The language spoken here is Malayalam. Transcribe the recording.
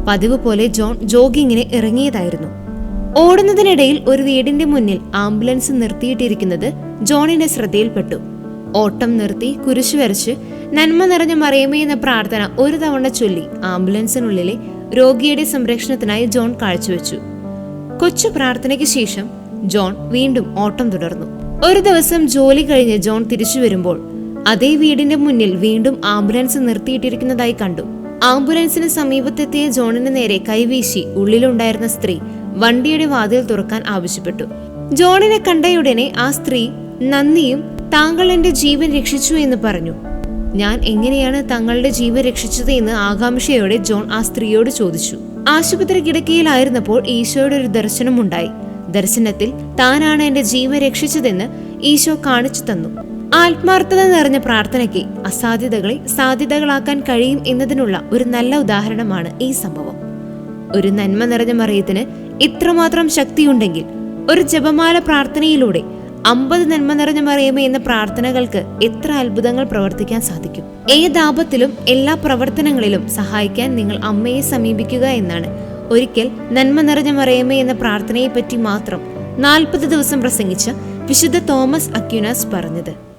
പതിവ് പോലെ ജോൺ ജോഗിങ്ങിന് ഇറങ്ങിയതായിരുന്നു. ഓടുന്നതിനിടയിൽ ഒരു വീടിന്റെ മുന്നിൽ ആംബുലൻസ് നിർത്തിയിട്ടിരിക്കുന്നത് ജോണിന്റെ ശ്രദ്ധയിൽപ്പെട്ടു. ഓട്ടം നിർത്തി കുരിശു വരച്ച് നന്മ നിറഞ്ഞ മറിയമേ എന്ന പ്രാർത്ഥന ഒരു തവണ ചൊല്ലി ആംബുലൻസിനുള്ളിലെ രോഗിയുടെ സംരക്ഷണത്തിനായി ജോൺ കാഴ്ചവെച്ചു. കൊച്ചു പ്രാർത്ഥനയ്ക്ക് ശേഷം ജോൺ വീണ്ടും ഓട്ടം തുടർന്നു. ഒരു ദിവസം ജോലി കഴിഞ്ഞ് ജോൺ തിരിച്ചു വരുമ്പോൾ അതേ വീടിന്റെ മുന്നിൽ വീണ്ടും ആംബുലൻസ് നിർത്തിയിട്ടിരിക്കുന്നതായി കണ്ടു. ആംബുലൻസിന് സമീപത്തെത്തിയ ജോണിന് നേരെ കൈവീശി ഉള്ളിലുണ്ടായിരുന്ന സ്ത്രീ വണ്ടിയുടെ വാതിൽ തുറക്കാൻ ആവശ്യപ്പെട്ടു. ജോണിനെ കണ്ടയുടനെ ആ സ്ത്രീ നന്ദിയും താങ്കൾ എന്റെ ജീവൻ രക്ഷിച്ചു എന്ന് പറഞ്ഞു. ഞാൻ എങ്ങനെയാണ് തങ്ങളുടെ ജീവൻ രക്ഷിച്ചത് എന്ന് ആകാംക്ഷയോടെ ജോൺ ആ സ്ത്രീയോട് ചോദിച്ചു. ആശുപത്രി കിടക്കയിലായിരുന്നപ്പോൾ ഈശോയുടെ ഒരു ദർശനമുണ്ടായി. ദർശനത്തിൽ താനാണ് എന്റെ ജീവൻ രക്ഷിച്ചതെന്ന് ഈശോ കാണിച്ചു തന്നു. ആത്മാർത്ഥത നിറഞ്ഞ പ്രാർത്ഥനയ്ക്ക് അസാധ്യതകളെ സാധ്യതകളാക്കാൻ കഴിയും എന്നതിനുള്ള ഒരു നല്ല ഉദാഹരണമാണ് ഈ സംഭവം. ഒരു നന്മ നിറഞ്ഞ മറിയത്തിന് ഇത്രമാത്രം ശക്തിയുണ്ടെങ്കിൽ ഒരു ജപമാല പ്രാർത്ഥനയിലൂടെ 50 നന്മ നിറഞ്ഞ മറിയമേ എന്ന പ്രാർത്ഥനകൾക്ക് എത്ര അത്ഭുതങ്ങൾ പ്രവർത്തിക്കാൻ സാധിക്കും. ഏതാപത്തിലും എല്ലാ പ്രവർത്തനങ്ങളിലും സഹായിക്കാൻ നിങ്ങൾ അമ്മയെ സമീപിക്കുക എന്നാണ് ഒരിക്കൽ നന്മ നിറഞ്ഞ മറിയമേ എന്ന പ്രാർത്ഥനയെ പറ്റി മാത്രം 40 ദിവസം പ്രസംഗിച്ച വിശുദ്ധ തോമസ് അക്വിനാസ് പറഞ്ഞത്.